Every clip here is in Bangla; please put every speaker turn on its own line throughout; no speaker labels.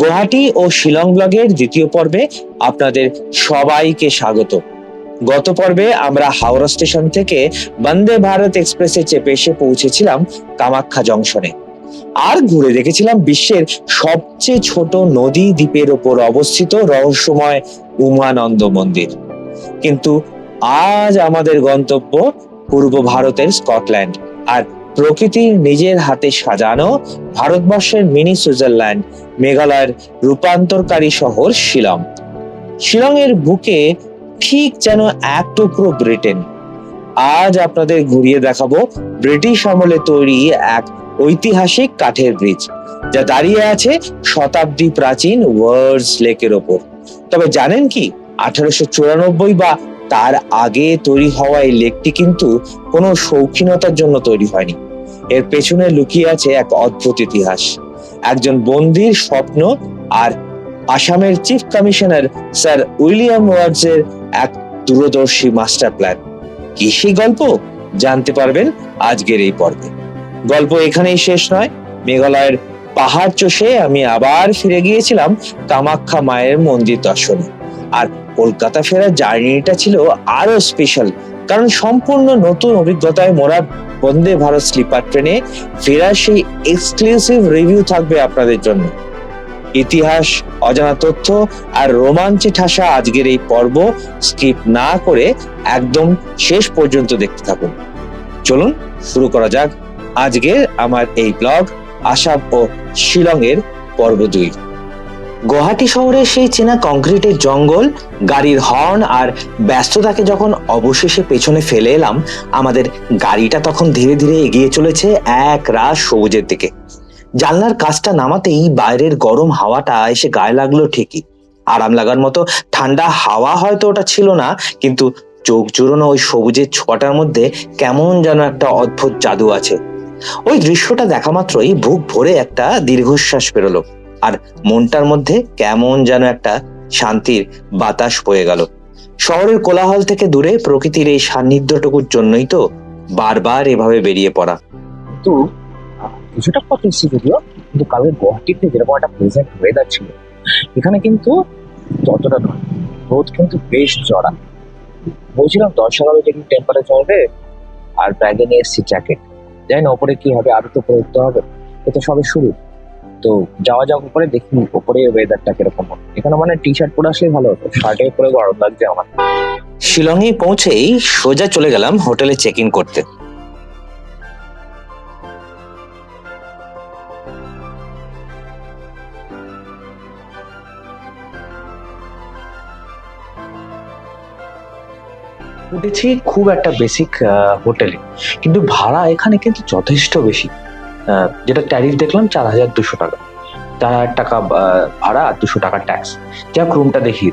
গুয়াহাটি ও শিলং ব্লগের দ্বিতীয় পর্বে আপনাদের সবাইকে স্বাগত। গত পর্বে আমরা হাওড়া স্টেশন থেকে বন্দে ভারত এক্সপ্রেসে চেপে এসে পৌঁছেছিলাম কামাখ্যা জংশনে, আর ঘুরে দেখেছিলাম বিশ্বের সবচেয়ে ছোট নদী দ্বীপের ওপর অবস্থিত রহস্যময় উমানন্দ মন্দির। কিন্তু আজ আমাদের গন্তব্য পূর্ব ভারতের স্কটল্যান্ড, আর প্রকৃতির নিজের হাতে সাজানো ভারতবর্ষের মিনি সুইজারল্যান্ড, মেঘালয়ের রূপান্তরকারী শহর শিলং। শিলংয়ের বুকে ঠিক যেন এক টুকরো ব্রিটেন। আজ আপনাদের ঘুরিয়ে দেখাবো ব্রিটিশ আমলে তৈরি এক ঐতিহাসিক কাঠের ব্রিজ, যা দাঁড়িয়ে আছে শতাব্দী প্রাচীন ওয়ার্ডস লেকের ওপর। তবে জানেন কি, 1894 বা তার আগে তৈরি হওয়া এই লেকটি কিন্তু কোনো শৌখিনতার জন্য তৈরি হয়নি। এর পেছনে লুকিয়ে আছে এক অদ্ভুত ইতিহাস, একজন বন্দির স্বপ্ন, আর আসামের চিফ কমিশনার স্যার উইলিয়াম ওয়ার্ডসের এক দূরদর্শী মাস্টার প্ল্যান। কি সেই গল্প জানতে পারবেন আজকের এই পর্বে। গল্প এখানেই শেষ নয়। মেঘালয়ের পাহাড় চষে আমি আবার ফিরে গিয়েছিলাম কামাখ্যা মায়ের মন্দির দর্শনে, আর কলকাতা ফেরার জার্নিটা ছিল আরো স্পেশাল, কারণ সম্পূর্ণ নতুন অভিজ্ঞতায় মোরা বন্দে ভারত স্লিপার ট্রেনে ফেরার সেই এক্সক্লুসিভ রিভিউ থাকবে আপনাদের জন্য। ইতিহাস, অজানা তথ্য আর রোমাঞ্চে ঠাসা আজকের এই পর্ব স্কিপ না করে একদম শেষ পর্যন্ত দেখতে থাকুন। চলুন শুরু করা যাক আজকের আমার এই ব্লগ আসাম ও শিলংয়ের পর্ব 2। গুয়াহাটি শহরের সেই চেনা কংক্রিটের জঙ্গল, গাড়ির হর্ন আর ব্যস্ততাকে যখন অবশেষে পেছনে ফেলে এলাম, আমাদের গাড়িটা তখন ধীরে ধীরে এগিয়ে চলেছে এক রাশ সবুজের দিকে। জানলার কাঁচটা নামাতেই বাইরের গরম হাওয়াটা এসে গায়ে লাগলো ঠিকই। আরাম লাগার মতো ঠান্ডা হাওয়া হয়তো ওটা ছিল না, কিন্তু চোখ জুড়োনো ওই সবুজের ছোঁয়াটার মধ্যে কেমন যেন একটা অদ্ভুত জাদু আছে। ওই দৃশ্যটা দেখা মাত্রই বুক ভরে একটা দীর্ঘশ্বাস বেরোলো, আর মনটার মধ্যে কেমন যেন একটা শান্তির বাতাস বয়ে গেল। শহরের কোলাহল থেকে দূরে প্রকৃতির এই সান্নিধ্যটুকুর জন্যই তো বারবার এভাবে বেরিয়ে পড়া।
কিন্তু কিছুটা পথ এসেছি যদিও, কিন্তু কালকে গুয়াহাটিতে যেরকম একটা প্লেজেন্ট ওয়েদার ছিল, এখানে কিন্তু ততটা নয়। রোদ কিন্তু বেশ চড়া। বলছিলাম 10-11 ডিগ্রি টেম্পারেচার হবে, আর ব্যাগে নিয়ে এসেছি জ্যাকেট। জানি না ওপরে কি হবে, আরো তো উপরে উঠতে হবে, এটা সবে শুরু। তো যাওয়া যাক উপরে, দেখি উপরে ওয়েদারটা কিরকম হবে। এখানে মানে টি শার্ট পরে আসলেই ভালো হতো, শার্টে পরে গরম লাগছে আমার।
শিলংয়ে পৌঁছেই সোজা চলে গেলাম হোটেলে চেক ইন করতে। উঠেছি খুব একটা বেসিক হোটেলে, কিন্তু ভাড়া এখানে কিন্তু যথেষ্ট বেশি। যেটা ট্যারিফ দেখলাম 4200 টাকা, 4000 টাকা ভাড়া আর 200 টাকা ট্যাক্স। যাক, রুমটা দেখি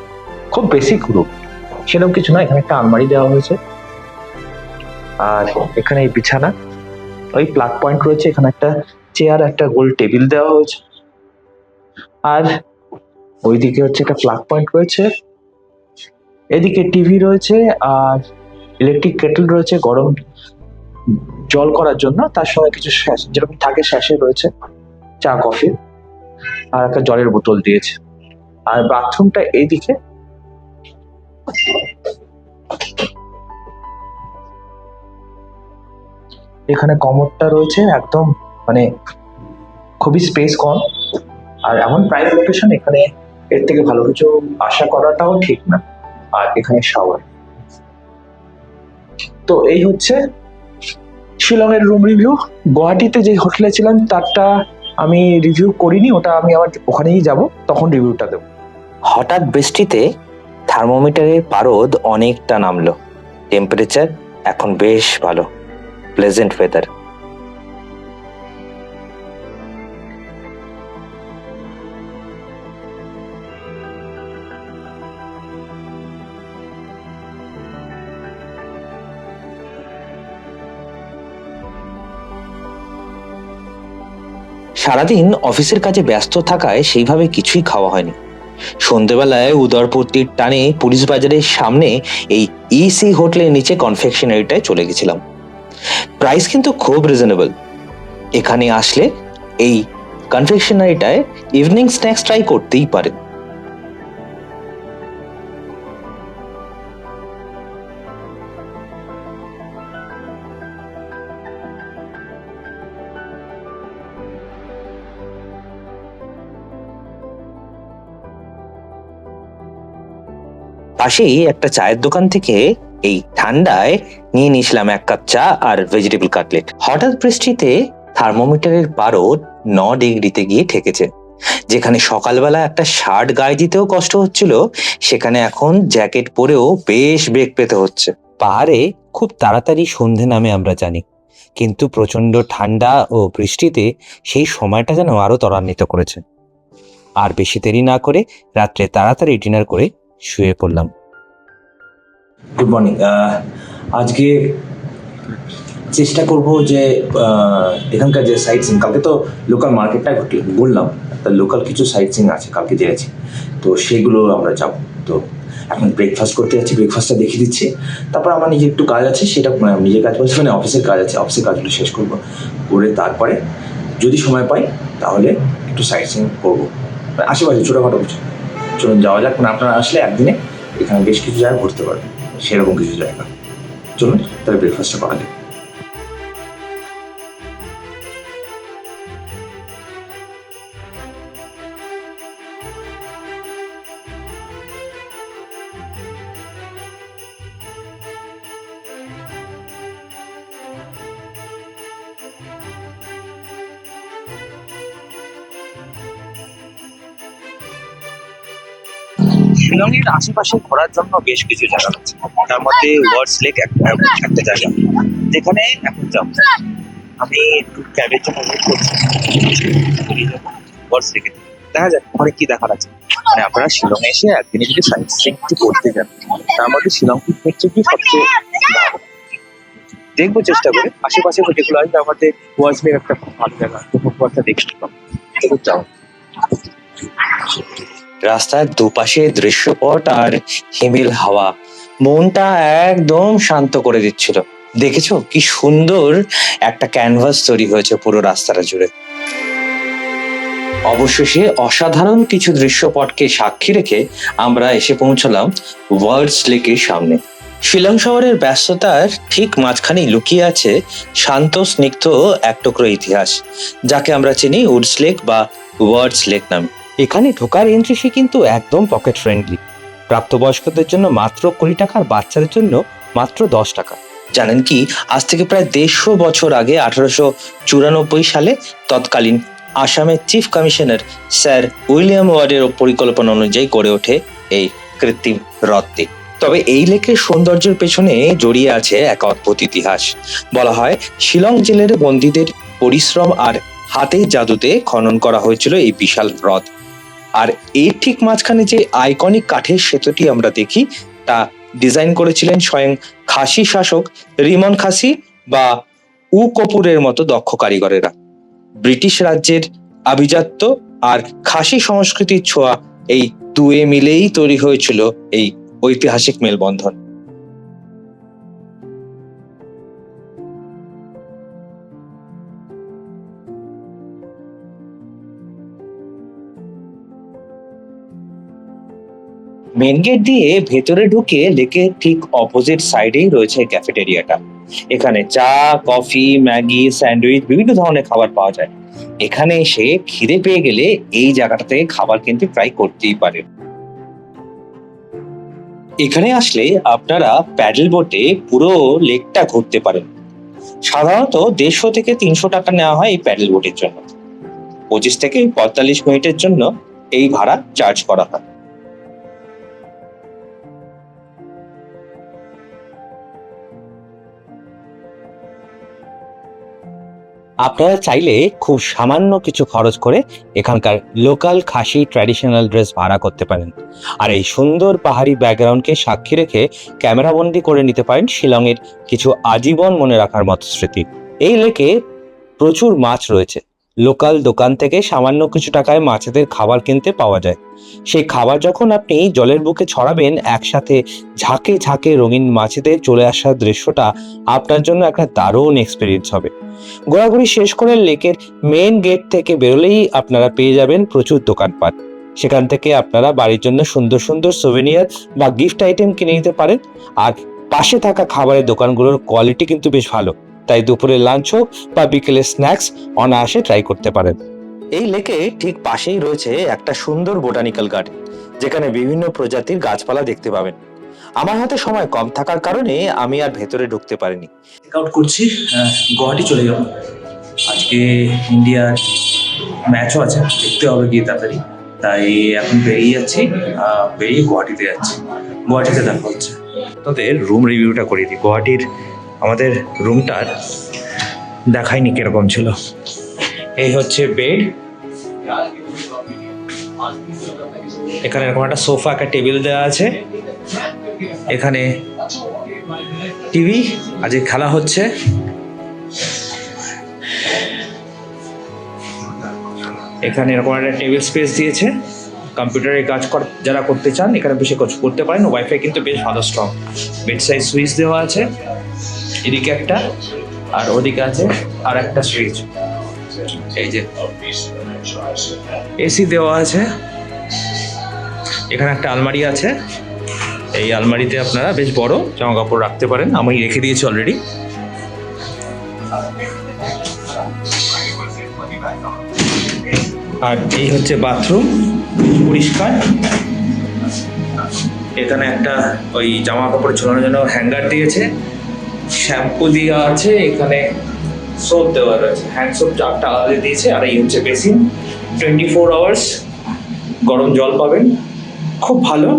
খুব বেসিক রুম, সেরকম কিছু না। এখানে একটা আলমারি দেওয়া হয়েছে, আর এখানে এই বিছানা, ওই প্লাগ পয়েন্ট রয়েছে, এখানে একটা চেয়ার, একটা গোল টেবিল দেওয়া হয়েছে, আর ওইদিকে হচ্ছে একটা প্লাগ পয়েন্ট রয়েছে, এদিকে টিভি রয়েছে, আর ইলেকট্রিক কেটল রয়েছে গরম জল করার জন্য। তার সঙ্গে কিছু যেরকম থাকে স্যাশে রয়েছে, চা কফি, আর একটা জলের বোতল দিয়েছে। আর বাথরুমটা এইদিকে। এখানে কমোডটা রয়েছে, একদম মানে খুবই স্পেস কম, আর এমন প্রাইম লোকেশন, এখানে এর থেকে ভালো কিছু আশা করাটাও ঠিক না। আর এখানে শাওয়ার। তো এই হচ্ছে শিলংয়ের রুম রিভিউ। গুয়াহাটিতে যে হোটেলে ছিলাম তারটা আমি রিভিউ করিনি, ওটা আমি আবার ওখানেই যাব, তখন রিভিউটা দেবো। হঠাৎ বৃষ্টিতে থার্মোমিটারের পারদ অনেকটা নামলো। টেম্পারেচার এখন বেশ ভালো, প্লেজেন্ট ওয়েদার। সারাদিন অফিসের কাজে ব্যস্ত থাকায় সেইভাবে কিছুই খাওয়া হয়নি। সন্ধ্যেবেলায় উদরপত্তির টানে পুলিশ বাজারের সামনে এই ইসি হোটেলের নিচে কনফেকশনারিটায় চলে গেছিলাম। প্রাইস কিন্তু খুব রিজনেবল। এখানে আসলে এই কনফেকশনারিটায় ইভিনিং স্ন্যাক্স ট্রাই করতেই পারেন। পাশেই একটা চায়ের দোকান থেকে এই ঠান্ডায় নিয়ে নিয়েছিলাম 1 কাপ চা আর ভেজিটেবল কাটলেট। হঠাৎ বৃষ্টিতে থার্মোমিটারের পারদ 9 ডিগ্রিতে গিয়ে ঠেকেছে। যেখানে সকালবেলা একটা শার্ট গায়ে দিতেও কষ্ট হচ্ছিল, সেখানে এখন জ্যাকেট পরেও বেশ বেগ পেতে হচ্ছে। পাহাড়ে খুব তাড়াতাড়ি সন্ধে নামে আমরা জানি, কিন্তু প্রচন্ড ঠান্ডা ও বৃষ্টিতে সেই সময়টা যেন আরো ত্বরান্বিত করেছে। আর বেশি দেরি না করে রাত্রে তাড়াতাড়ি ডিনার করে শুয়ে পড়লাম। Good morning. আজকে চেষ্টা করব যে এখানকার যে সাইট সিং, কালকে তো লোকাল মার্কেটটা বললাম, তা লোকাল কিছু সাইট সিং আছে কালকে জেনেছি, তো সেগুলো আমরা যাব। তো এখন ব্রেকফাস্ট করতে যাচ্ছি, ব্রেকফাস্টটা দেখিয়ে দিচ্ছি। তারপর আমার নিজের একটু কাজ আছে, সেটা নিজের কাজ বলছি মানে অফিসের কাজ আছে, অফিসের কাজগুলো শেষ করবো, করে তারপরে যদি সময় পাই তাহলে একটু সাইট সিং করবো আশেপাশে ছোটোখাটো কিছু। চলুন যাওয়া যাক। মানে আপনারা আসলে একদিনে এখানে বেশ কিছু জায়গা ঘুরতে পারবেন, সেরকম কিছু জায়গা। চলুন তাহলে ব্রেকফাস্টটা করা যায়। শিলংয়ের আশেপাশে ঘোরার জন্য বেশ কিছু জায়গা আছে, তার মধ্যে ওয়ার্ডস লেক একটা জায়গা, যেখানে এখন যাব। আমি একটু ক্যাবের জন্য ওয়েট করছি ওয়ার্ডস লেকে। দেখা যাক ওখানে কি দেখার আছে। মানে আপনারা শিলংয়ে এসে একদিনে যদি সাইট সিইং কিছু করতে যান, তার মধ্যে শিলং হচ্ছে কি সবচেয়ে ভালো। দেখবো চেষ্টা করে আশেপাশে যেগুলো আছে, তার মধ্যে ওয়ার্ডস লেক একটা খুব ভালো জায়গা, উপরটা দেখতে যাও। রাস্তার দুপাশে দৃশ্যপট আর হিমেল হাওয়া মনটা একদম শান্ত করে দিচ্ছিল। দেখেছো কি সুন্দর একটা ক্যানভাস তৈরি হয়েছে পুরো রাস্তাটা জুড়ে। অবশেষে অসাধারণ কিছু দৃশ্যপটকে সাক্ষী রেখে আমরা এসে পৌঁছলাম ওয়ার্ডস লেকের সামনে। শিলং শহরের ব্যস্ততার ঠিক মাঝখানেই লুকিয়ে আছে শান্ত স্নিগ্ধ এক টুকরো ইতিহাস, যাকে আমরা চিনি উডস লেক বা ওয়ার্ডস লেক নামে। এখানে ঢোকার এন্ট্রি ফি কিন্তু একদম পকেট ফ্রেন্ডলি। প্রাপ্তবয়স্কদের জন্য মাত্র 20 টাকা, আর বাচ্চাদের জন্য মাত্র 10 টাকা। জানেন কি, আজ থেকে প্রায় 150 বছর আগে 1894 সালে তৎকালীন আসামের চিফ কমিশনার স্যার উইলিয়াম ওয়ার্ডের পরিকল্পনা অনুযায়ী গড়ে ওঠে এই কৃত্রিম হ্রদটি। তবে এই লেকের সৌন্দর্যের পেছনে জড়িয়ে আছে এক অদ্ভুত ইতিহাস। বলা হয় শিলং জেলের বন্দীদের পরিশ্রম আর হাতের জাদুতে খনন করা হয়েছিল এই বিশাল হ্রদ। আর এর ঠিক মাঝখানে যে আইকনিক কাঠের সেতুটি আমরা দেখি, তা ডিজাইন করেছিলেন স্বয়ং খাসি শাসক রিমন খাসি বা উ কপুরের মতো দক্ষ কারিগরেরা। ব্রিটিশ রাজ্যের আভিজাত্য আর খাসি সংস্কৃতির ছোঁয়া এই দুয়ে মিলেই তৈরি হয়েছিল এই ঐতিহাসিক মেলবন্ধন। মেন গেট দিয়ে ভেতরে ঢুকে লেকের ঠিক অপোজিট সাইডেই রয়েছে ক্যাফেটেরিয়াটা। এখানে চা, কফি, ম্যাগি, স্যান্ডউইচ, বিভিন্ন ধরনের খাবার পাওয়া যায়। এখানে এসে খিদে পেয়ে গেলে এই জায়গাটা থেকে খাবার কিন্তু ট্রাই করতেই পারেন। এখানে আসলে আপনারা প্যাডেল বোটে পুরো লেকটা ঘুরতে পারেন। সাধারণত 150 থেকে 300 টাকা নেওয়া হয় এই প্যাডেল বোটের জন্য। 25 থেকে 45 মিনিটের জন্য এই ভাড়া চার্জ করা হয়। আপনারা চাইলে খুব সামান্য কিছু খরচ করে এখানকার লোকাল খাসি ট্র্যাডিশনাল ড্রেস ভাড়া করতে পারেন, আর এই সুন্দর পাহাড়ি ব্যাকগ্রাউন্ডকে সাক্ষী রেখে ক্যামেরাবন্দি করে নিতে পারেন শিলংয়ের কিছু আজীবন মনে রাখার মতো স্মৃতি। এই লেকে প্রচুর মাছ রয়েছে, লোকাল দোকান থেকে সামান্য কিছু টাকায় মাছেদের খাবার কিনতে পাওয়া যায়। সেই খাবার যখন আপনি জলের বুকে ছড়াবেন, একসাথে ঝাঁকে ঝাঁকে রঙিন মাছেদের চলে আসার দৃশ্যটা আপনার জন্য একটা দারুণ এক্সপিরিয়েন্স হবে। ঘোরাঘুরি শেষ করে লেকের মেইন গেট থেকে বেরোলেই আপনারা পেয়ে যাবেন প্রচুর দোকানপাট। সেখান থেকে আপনারা বাড়ির জন্য সুন্দর সুন্দর সোভেনিয়ার বা গিফট আইটেম কিনে নিতে পারেন। আর পাশে থাকা খাবারের দোকানগুলোর কোয়ালিটি কিন্তু বেশ ভালো, তাই দুপুরে লাঞ্চ হোক বা বিকেলের স্ন্যাক্স অনায়াসে ট্রাই করতে পারেন। এই লেকে ঠিক পাশেই রয়েছে একটা সুন্দর বোটানিক্যাল গার্ডেন, যেখানে বিভিন্ন প্রজাতির গাছপালা দেখতে পাবেন। আমার হাতে সময় কম থাকার কারণে আমি আর ভেতরে ঢুকতে পারিনি।
চেক আউট করছি, গুয়াহাটি চলে যাব। আজকে ইন্ডিয়ার ম্যাচও আছে, দেখতে হবে গিয়ে তাড়াতাড়ি। তাই এখন বেরিয়ে যাচ্ছি, বেরিয়ে গুয়াহাটিতে যাচ্ছি। গুয়াহাটিতে দেখা হচ্ছে।
আপনাদের রুম রিভিউটা করিয়ে দিই। গুয়াহাটির আমাদের রুমটার দেখাইনি কিরকম ছিল। এই হচ্ছে বেড, এখানে এরকম একটা সোফা, একটা টেবিল দেওয়া আছে, এখানে টিভি, আজকে খেলা হচ্ছে। এখানে এরকম একটা টেবিল স্পেস দিয়েছে, কম্পিউটারে কাজ যারা করতে চান এখানে বেশি কাজ করতে পারেন। ওয়াইফাই কিন্তু বেশ ভালো স্ট্রং। বেড সাইড সুইচ দেওয়া আছে, এদিকে একটা আর ওদিকে আছে আর একটা সুইচ। এই যে এসি দেওয়া আছে, এখানে একটা আলমারি আছে। এই আলমারিতে আপনারা বেশ বড় জামা কাপড় রাখতে পারেন, আমি রেখে দিয়েছি অলরেডি। আর এই হচ্ছে বাথরুম, পরিষ্কার। এখানে একটা ওই জামা কাপড় ঝোলানোর জন্য হ্যাঙ্গার দিয়েছে, শ্যাম্পু দেওয়া আছে, এখানে সোপ দেওয়া রয়েছে, হ্যান্ড সোপ 4টা আলাদা দিয়েছে। আর এই হচ্ছে বেসিন, 24 আওয়ার্স গরম জল পাবেন, খুব ভালো।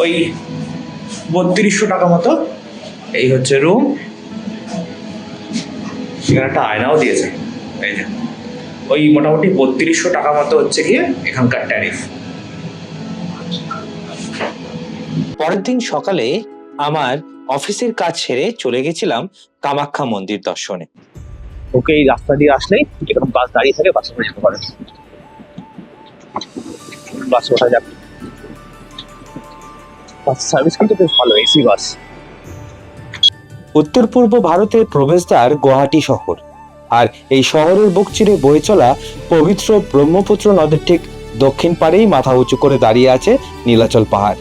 ওই 3200 টাকা মতো। এই হচ্ছে রুম, এখানে একটা আয়নাও দিয়েছে। এই যে ওই মোটামুটি 3200 টাকা মতো হচ্ছে গিয়ে এখানকার ট্যারিফ। পরের দিন সকালে আমার অফিসের কাজ সেরে চলে গেছিলাম কামাখ্যা মন্দির দর্শনে।
ওকে এই রাস্তা দিয়ে আসলেই এরকম বাস দাঁড়িয়ে থাকে, বাসে করে যেতে পারে। বাসে ওঠা যাবে। বাস সার্ভিস কিন্তু বেশ ভালো, এসি বাস।
উত্তর পূর্ব ভারতের প্রবেশদ্বার গুয়াহাটি শহর, আর এই শহরের বুক চিরে বয়ে চলা পবিত্র ব্রহ্মপুত্র নদের ঠিক দক্ষিণ পাড়েই মাথা উঁচু করে দাঁড়িয়ে আছে নীলাচল পাহাড়।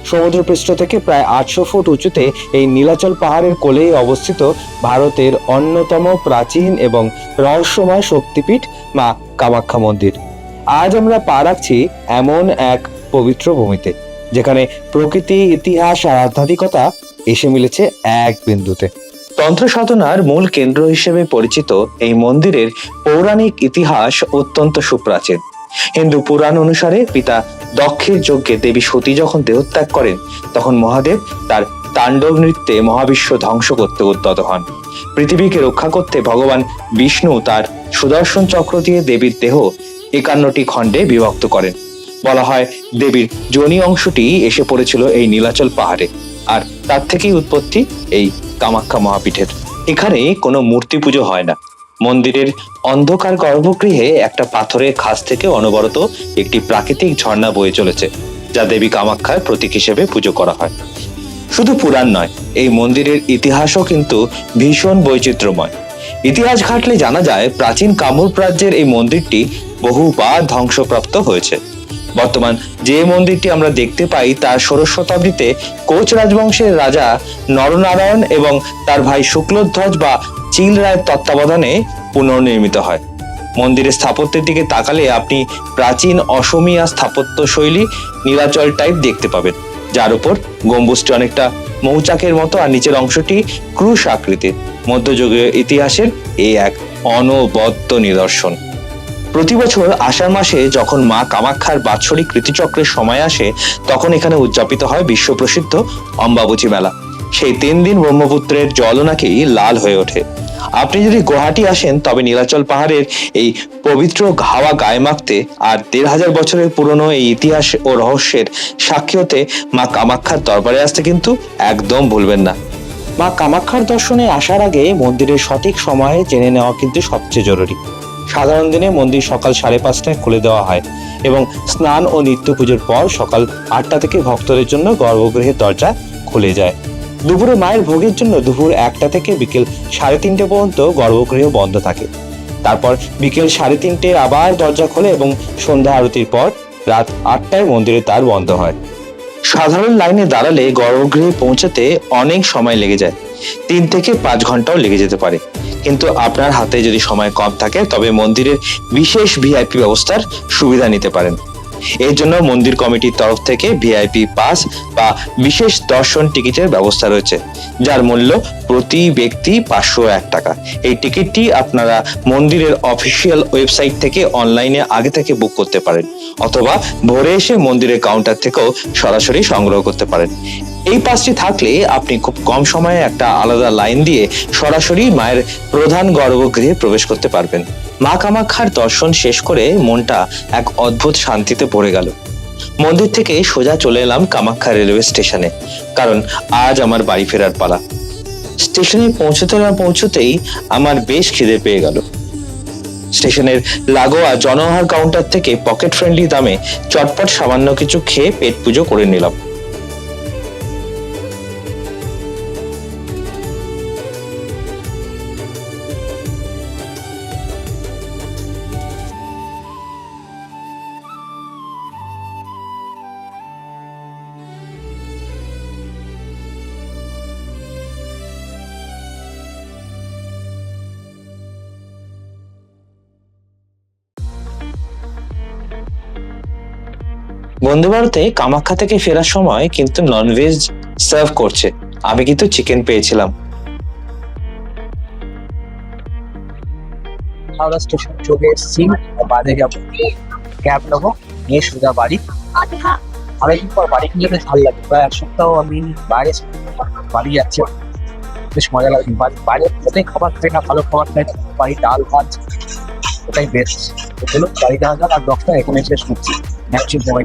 সমুদ্রপৃষ্ঠ থেকে প্রায় 800 ফুট উঁচুতে এই নীলাচল পাহাড়ের কোলেই অবস্থিত ভারতের অন্যতম প্রাচীন এবং রহস্যময় শক্তিপীঠ মা কামাখ্যা মন্দির। আজ আমরা পা রাখছি এমন এক পবিত্র ভূমিতে, যেখানে প্রকৃতি, ইতিহাস আর আধ্যাত্মিকতা এসে মিলেছে এক বিন্দুতে। তন্ত্র সাধনার মূল কেন্দ্র হিসেবে পরিচিত এই মন্দিরের পৌরাণিক ইতিহাস অত্যন্ত সুপ্রাচীন। হিন্দু পুরাণ অনুসারে পিতা দক্ষের যজ্ঞে দেবী সতী যখন দেহত্যাগ করেন, তখন মহাদেব তার তাণ্ডব নৃত্যে মহাবিশ্ব ধ্বংস করতে উদ্যত হন। পৃথিবীকে রক্ষা করতে ভগবান বিষ্ণু তার সুদর্শন চক্র দিয়ে দেবীর দেহ 51টি খণ্ডে বিভক্ত করেন। বলা হয় দেবীর যোনি অংশটি এসে পড়েছিল এই নীলাচল পাহাড়ে, আর তার থেকেই উৎপত্তি এই কামাখ্যা মহাপীঠের। এখানে কোনো মূর্তি পুজো হয় না। মন্দিরের অন্ধকার গর্ভগৃহে একটা পাথরের খাঁজ থেকে অনবরত একটি প্রাকৃতিক ঝর্ণা বয়ে চলেছে, যা দেবী কামাখ্যার প্রতীক হিসেবে পুজো করা হয়। শুধু পুরাণ নয়, এই মন্দিরের ইতিহাসও কিন্তু ভীষণ বৈচিত্র্যময়। ইতিহাস ঘাটলে জানা যায় প্রাচীন কামরূপ রাজ্যের এই মন্দিরটি বহুবার ধ্বংসপ্রাপ্ত হয়েছে। বর্তমান যে মন্দিরটি আমরা দেখতে পাই তা 16 শতাব্দীতে কোচ রাজবংশের রাজা নরনারায়ণ এবং তার ভাই শুক্লধ্বজ বা চিল রায়ের তত্ত্বাবধানে পুনর্নির্মিত হয়। মন্দিরের স্থাপত্যের দিকে তাকালে আপনি প্রাচীন অসমীয়া স্থাপত্য শৈলী নীলাচল টাইপ দেখতে পাবেন, যার উপর গম্বুজটি অনেকটা মৌচাকের মতো আর নিচের অংশটি ক্রুশ আকৃতির। মধ্যযুগীয় ইতিহাসের এই এক অনবদ্য নিদর্শন। প্রতি বছর আষাঢ় মাসে যখন মা কামাখ্যার বাৎসরিক ঋতুচক্রের সময় আসে, তখন এখানে উদযাপিত হয় বিশ্বপ্রসিদ্ধ অম্বাবচী মেলা। সেই 3 দিন ব্রহ্মপুত্রের জলও নাকি লাল হয়ে ওঠে। আপনি যদি গুয়াহাটি আসেন, তবে নীলাচল পাহাড়ের এই পবিত্র হাওয়া গায়ে মাখতে আর 1500 বছরের পুরনো এই ইতিহাস ও রহস্যের সাক্ষী হতে মা কামাখ্যার দরবারে আসতে কিন্তু একদম ভুলবেন না। মা কামাখ্যার দর্শনে আসার আগে মন্দিরের সঠিক সময়ে জেনে নেওয়া কিন্তু সবচেয়ে জরুরি। সাধারণ দিনে মন্দির সকাল 5:30টায় খুলে দেওয়া হয় এবং স্নান ও নিত্য পুজোর পর সকাল 8টা থেকে ভক্তদের জন্য গর্ভগৃহের দরজা খুলে যায়। দুপুরে মায়ের ভোগের জন্য দুপুর 1টা থেকে বিকেল 3:30 পর্যন্ত গর্ভগৃহ বন্ধ থাকে। তারপর বিকেল 3:30 আবার দরজা খোলে এবং সন্ধ্যা আরতির পর রাত 8টায় মন্দিরের দ্বার বন্ধ হয়। সাধারণ লাইনে দাঁড়ালে গর্ভগৃহে পৌঁছাতে অনেক সময় লেগে যায়, 3 থেকে 5 ঘন্টাও লেগে যেতে পারে। কিন্তু আপনার হাতে যদি সময় কম থাকে তবে মন্দিরের বিশেষ ভিআইপি ব্যবস্থার সুবিধা নিতে পারেন। এর জন্য মন্দির কমিটির তরফ থেকে ভিআইপি পাস বা বিশেষ দর্শন টিকিটের ব্যবস্থা রয়েছে, যার মূল্য প্রতি ব্যক্তি 501 টাকা। এই টিকিটটি আপনারা মন্দিরের অফিসিয়াল ওয়েবসাইট থেকে অনলাইনে আগে থেকে বুক করতে পারেন, অথবা ভোরে এসে মন্দিরের কাউন্টার থেকেও সরাসরি সংগ্রহ করতে পারেন। এই পাসটি থাকলে আপনি খুব কম সময়ে একটা আলাদা লাইন দিয়ে সরাসরি মায়ের প্রধান গর্ভগৃহে প্রবেশ করতে পারবেন। মা কামাখ্যার দর্শন শেষ করে মনটা এক অদ্ভুত শান্তিতে ভরে গেল। মন্দির থেকে সোজা চলে এলাম কামাখ্যা রেলওয়ে স্টেশনে, কারণ আজ আমার বাড়ি ফেরার পালা। স্টেশনে পৌঁছতে না পৌঁছতেই আমার বেশ খিদে পেয়ে গেল। স্টেশনের লাগোয়া জনআহার কাউন্টার থেকে পকেট ফ্রেন্ডলি দামে চটপট সামান্য কিছু খেয়ে পেট পুজো করে নিলাম। বন্দে ভারতে কামাখ্যা থেকে ফেরার সময় কিন্তু ননভেজ সার্ভ করছে, আমি কিন্তু চিকেন পেয়েছিলাম।
হাওড়া স্টেশন চলে এসেছি, বাদে যাবো, ক্যাব নেবো, নিয়ে সোজা বাড়ি। অনেকদিন পর বাড়ি ফিরে বেশ ভালো লাগে। প্রায় 1 সপ্তাহ আমি বাইরে বাড়ি যাচ্ছি, বেশ মজা লাগে। বাইরে ওটাই খাবার খাই না, ভালো খাবার খাই না, বাড়ি ডাল ভাত ওটাই বেস্ট। চলো বাড়ি যাওয়া যাক, আর 10টা এখানে শেষ করছি। ম্যাক্সিমাম